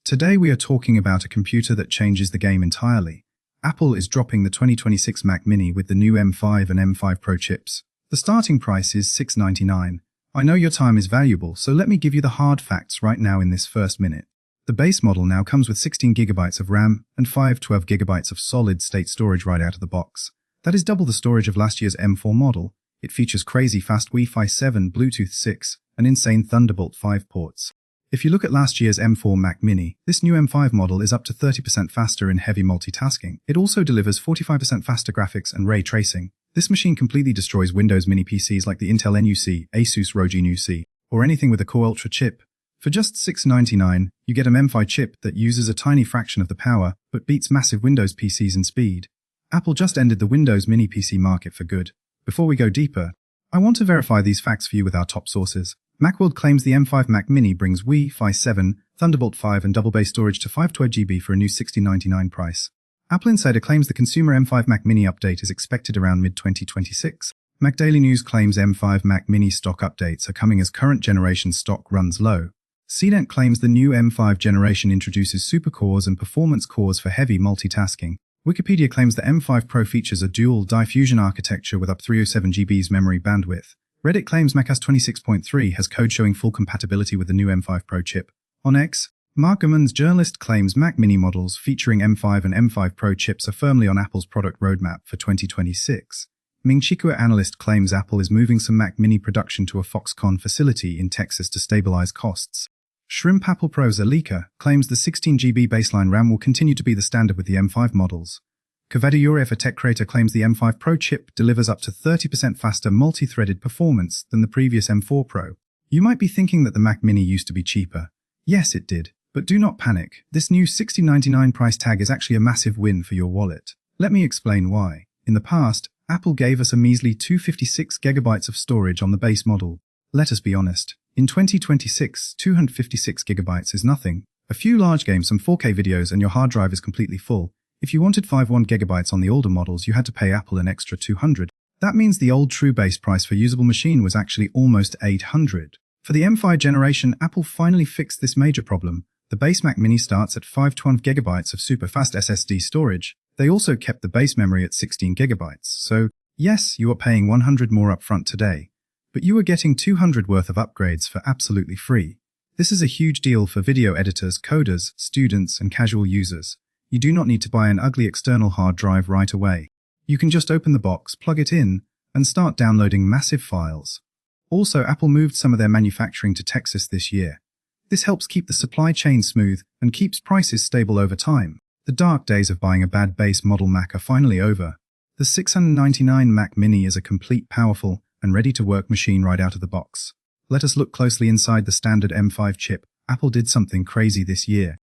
Today we are talking about a computer that changes the game entirely. Apple is dropping the 2026 Mac Mini with the new M5 and M5 Pro chips. The starting price is $699. I know your time is valuable, so let me give you the hard facts right now in this first minute. The base model now comes with 16GB of RAM and 512GB of solid-state storage right out of the box. That is double the storage of last year's M4 model. It features crazy fast Wi-Fi 7, Bluetooth 6, and insane Thunderbolt 5 ports. If you look at last year's M4 Mac Mini, this new M5 model is up to 30% faster in heavy multitasking. It also delivers 45% faster graphics and ray tracing. This machine completely destroys Windows Mini PCs like the Intel NUC, Asus ROG NUC, or anything with a Core Ultra chip. For just $699, you get an M5 chip that uses a tiny fraction of the power, but beats massive Windows PCs in speed. Apple just ended the Windows Mini PC market for good. Before we go deeper, I want to verify these facts for you with our top sources. Macworld claims the M5 Mac Mini brings Wi-Fi 7, Thunderbolt 5 and double base storage to 512GB for a new $1699 price. Apple Insider claims the consumer M5 Mac Mini update is expected around mid-2026. Mac Daily News claims M5 Mac Mini stock updates are coming as current generation stock runs low. CNET claims the new M5 generation introduces supercores and performance cores for heavy multitasking. Wikipedia claims the M5 Pro features a dual diffusion architecture with up to 307GB memory bandwidth. Reddit claims macOS 26.3 has code showing full compatibility with the new M5 Pro chip. On X, Mark Gurman's journalist claims Mac Mini models featuring M5 and M5 Pro chips are firmly on Apple's product roadmap for 2026. Ming Chiku analyst claims Apple is moving some Mac Mini production to a Foxconn facility in Texas to stabilize costs. Shrimp Apple Pro Zalika claims the 16GB baseline RAM will continue to be the standard with the M5 models. Kavada Yurev, a tech creator, claims the M5 Pro chip delivers up to 30% faster multi-threaded performance than the previous M4 Pro. You might be thinking that the Mac Mini used to be cheaper. Yes, it did. But do not panic. This new $1699 price tag is actually a massive win for your wallet. Let me explain why. In the past, Apple gave us a measly 256GB of storage on the base model. Let us be honest. In 2026, 256GB is nothing. A few large games, some 4K videos, and your hard drive is completely full. If you wanted 51GB on the older models, you had to pay Apple an extra $200. That means the old true base price for usable machine was actually almost $800. For the M5 generation, Apple finally fixed this major problem. The base Mac Mini starts at 512GB of super fast SSD storage. They also kept the base memory at 16GB. So, yes, you are paying $100 more upfront today, but you are getting $200 worth of upgrades for absolutely free. This is a huge deal for video editors, coders, students, and casual users. You do not need to buy an ugly external hard drive right away. You can just open the box, plug it in, and start downloading massive files. Also, Apple moved some of their manufacturing to Texas this year. This helps keep the supply chain smooth and keeps prices stable over time. The dark days of buying a bad base model Mac are finally over. The $699 Mac Mini is a complete, powerful, and ready-to-work machine right out of the box. Let us look closely inside the standard M5 chip. Apple did something crazy this year.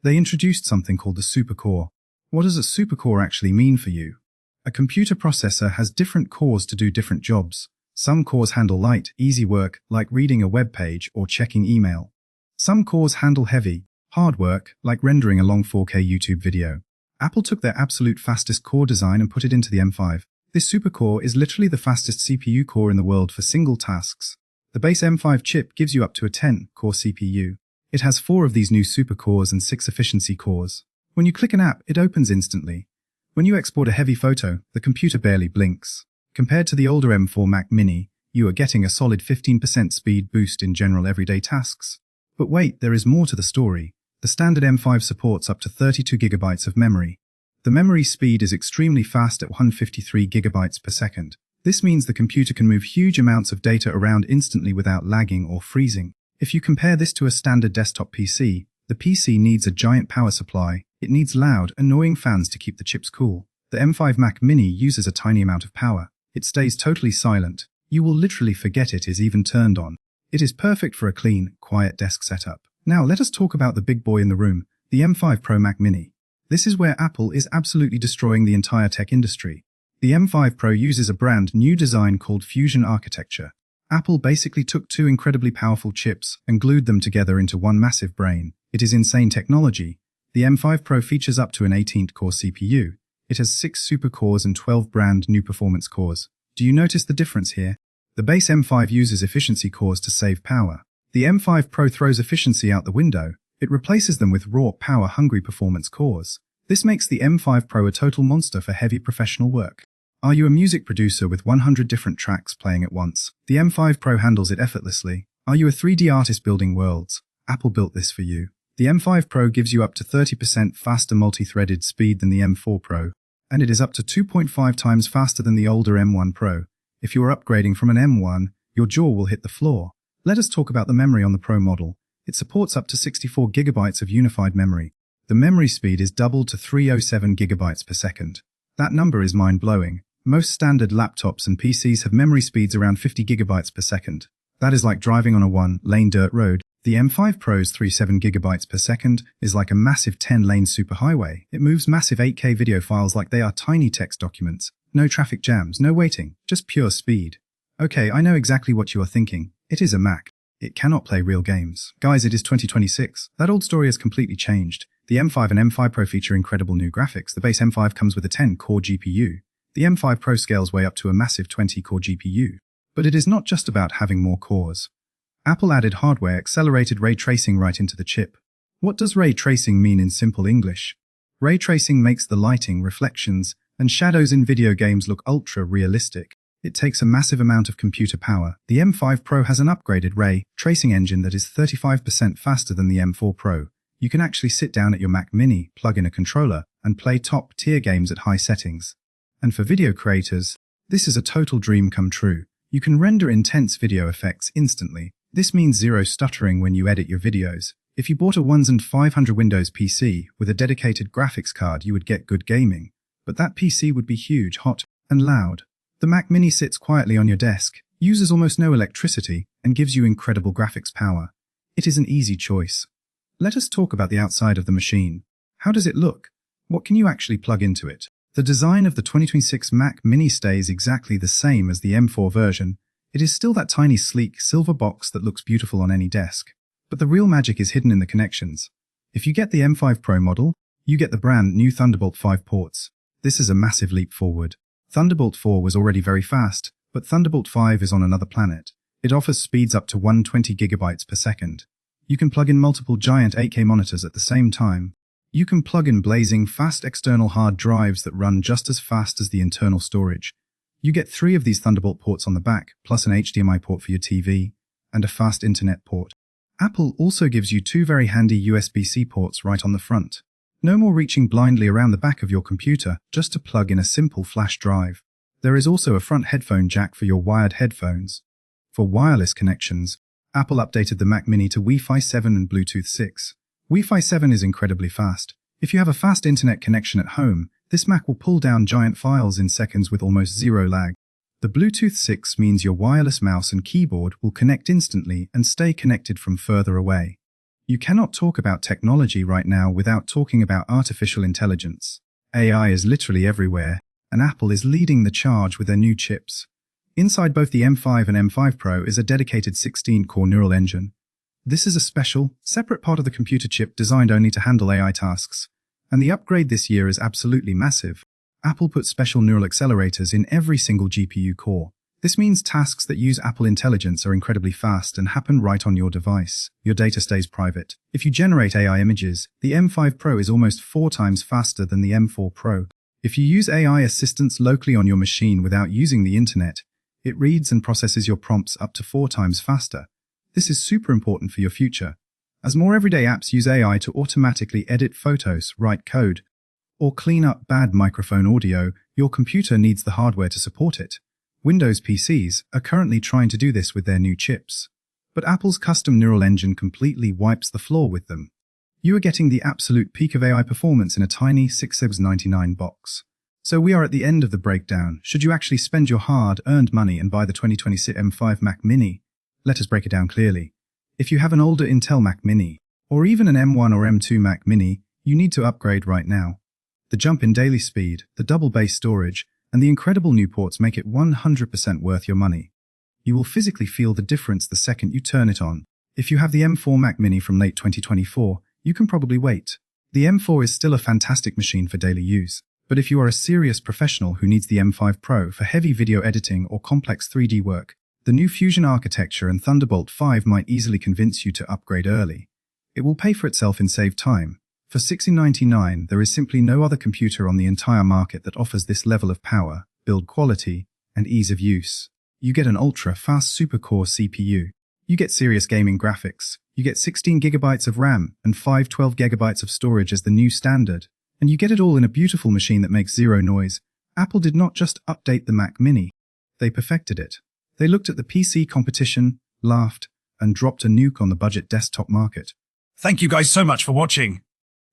They introduced something called the supercore. What does a supercore actually mean for you? A computer processor has different cores to do different jobs. Some cores handle light, easy work, like reading a web page or checking email. Some cores handle heavy, hard work, like rendering a long 4K YouTube video. Apple took their absolute fastest core design and put it into the M5. This supercore is literally the fastest CPU core in the world for single tasks. The base M5 chip gives you up to a 10-core CPU. It has 4 of these new supercores and 6 efficiency cores. When you click an app, it opens instantly. When you export a heavy photo, the computer barely blinks. Compared to the older M4 Mac Mini, you are getting a solid 15% speed boost in general everyday tasks. But wait, there is more to the story. The standard M5 supports up to 32GB of memory. The memory speed is extremely fast at 153GB per second. This means the computer can move huge amounts of data around instantly without lagging or freezing. If you compare this to a standard desktop PC, the PC needs a giant power supply. It needs loud, annoying fans to keep the chips cool. The M5 Mac Mini uses a tiny amount of power. It stays totally silent. You will literally forget it is even turned on. It is perfect for a clean, quiet desk setup. Now let us talk about the big boy in the room, the M5 Pro Mac Mini. This is where Apple is absolutely destroying the entire tech industry. The M5 Pro uses a brand new design called Fusion Architecture. Apple basically took 2 incredibly powerful chips and glued them together into one massive brain. It is insane technology. The M5 Pro features up to an 18th-core CPU. It has 6 super cores and 12 brand new performance cores. Do you notice the difference here? The base M5 uses efficiency cores to save power. The M5 Pro throws efficiency out the window. It replaces them with raw, power-hungry performance cores. This makes the M5 Pro a total monster for heavy professional work. Are you a music producer with 100 different tracks playing at once? The M5 Pro handles it effortlessly. Are you a 3D artist building worlds? Apple built this for you. The M5 Pro gives you up to 30% faster multi-threaded speed than the M4 Pro, and it is up to 2.5 times faster than the older M1 Pro. If you are upgrading from an M1, your jaw will hit the floor. Let us talk about the memory on the Pro model. It supports up to 64 gigabytes of unified memory. The memory speed is doubled to 307 gigabytes per second. That number is mind-blowing. Most standard laptops and PCs have memory speeds around 50 gigabytes per second. That is like driving on a one-lane dirt road. The M5 Pro's 37 gigabytes per second is like a massive 10-lane superhighway. It moves massive 8K video files like they are tiny text documents. No traffic jams, no waiting, just pure speed. Okay, I know exactly what you are thinking. It is a Mac. It cannot play real games. Guys, it is 2026. That old story has completely changed. The M5 and M5 Pro feature incredible new graphics. The base M5 comes with a 10-core GPU. The M5 Pro scales way up to a massive 20-core GPU. But it is not just about having more cores. Apple added hardware accelerated ray tracing right into the chip. What does ray tracing mean in simple English? Ray tracing makes the lighting, reflections, and shadows in video games look ultra-realistic. It takes a massive amount of computer power. The M5 Pro has an upgraded ray tracing engine that is 35% faster than the M4 Pro. You can actually sit down at your Mac Mini, plug in a controller, and play top-tier games at high settings. And for video creators, this is a total dream come true. You can render intense video effects instantly. This means zero stuttering when you edit your videos. If you bought a 1500 Windows PC with a dedicated graphics card, you would get good gaming. But that PC would be huge, hot, and loud. The Mac Mini sits quietly on your desk, uses almost no electricity, and gives you incredible graphics power. It is an easy choice. Let us talk about the outside of the machine. How does it look? What can you actually plug into it? The design of the 2026 Mac Mini stays exactly the same as the M4 version. It is still that tiny, sleek, silver box that looks beautiful on any desk. But the real magic is hidden in the connections. If you get the M5 Pro model, you get the brand new Thunderbolt 5 ports. This is a massive leap forward. Thunderbolt 4 was already very fast, but Thunderbolt 5 is on another planet. It offers speeds up to 120 gigabytes per second. You can plug in multiple giant 8K monitors at the same time. You can plug in blazing fast external hard drives that run just as fast as the internal storage. You get 3 of these Thunderbolt ports on the back, plus an HDMI port for your TV, and a fast internet port. Apple also gives you 2 very handy USB-C ports right on the front. No more reaching blindly around the back of your computer just to plug in a simple flash drive. There is also a front headphone jack for your wired headphones. For wireless connections, Apple updated the Mac Mini to Wi-Fi 7 and Bluetooth 6. Wi-Fi 7 is incredibly fast. If you have a fast internet connection at home, this Mac will pull down giant files in seconds with almost zero lag. The Bluetooth 6 means your wireless mouse and keyboard will connect instantly and stay connected from further away. You cannot talk about technology right now without talking about artificial intelligence. AI is literally everywhere, and Apple is leading the charge with their new chips. Inside both the M5 and M5 Pro is a dedicated 16-core neural engine. This is a special, separate part of the computer chip designed only to handle AI tasks. And the upgrade this year is absolutely massive. Apple put special neural accelerators in every single GPU core. This means tasks that use Apple Intelligence are incredibly fast and happen right on your device. Your data stays private. If you generate AI images, the M5 Pro is almost 4 times faster than the M4 Pro. If you use AI assistants locally on your machine without using the internet, it reads and processes your prompts up to 4 times faster. This is super important for your future. As more everyday apps use AI to automatically edit photos, write code, or clean up bad microphone audio, your computer needs the hardware to support it. Windows PCs are currently trying to do this with their new chips. But Apple's custom neural engine completely wipes the floor with them. You are getting the absolute peak of AI performance in a tiny $699 box. So we are at the end of the breakdown. Should you actually spend your hard-earned money and buy the 2026 M5 Mac Mini? Let us break it down clearly. If you have an older Intel Mac Mini, or even an M1 or M2 Mac Mini, you need to upgrade right now. The jump in daily speed, the double base storage, and the incredible new ports make it 100% worth your money. You will physically feel the difference the second you turn it on. If you have the M4 Mac Mini from late 2024, you can probably wait. The M4 is still a fantastic machine for daily use. But if you are a serious professional who needs the M5 Pro for heavy video editing or complex 3D work, the new Fusion architecture and Thunderbolt 5 might easily convince you to upgrade early. It will pay for itself in saved time. For $16.99, there is simply no other computer on the entire market that offers this level of power, build quality, and ease of use. You get an ultra-fast super-core CPU. You get serious gaming graphics. You get 16 gigabytes of RAM and 512 gigabytes of storage as the new standard. And you get it all in a beautiful machine that makes zero noise. Apple did not just update the Mac Mini. They perfected it. They looked at the PC competition, laughed, and dropped a nuke on the budget desktop market. Thank you guys so much for watching.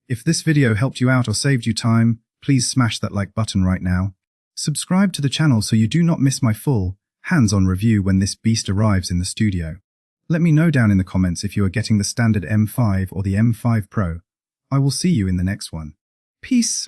If this video helped you out or saved you time, please smash that like button right now. Subscribe to the channel so you do not miss my full, hands-on review when this beast arrives in the studio. Let me know down in the comments if you are getting the standard M5 or the M5 Pro. I will see you in the next one. Peace.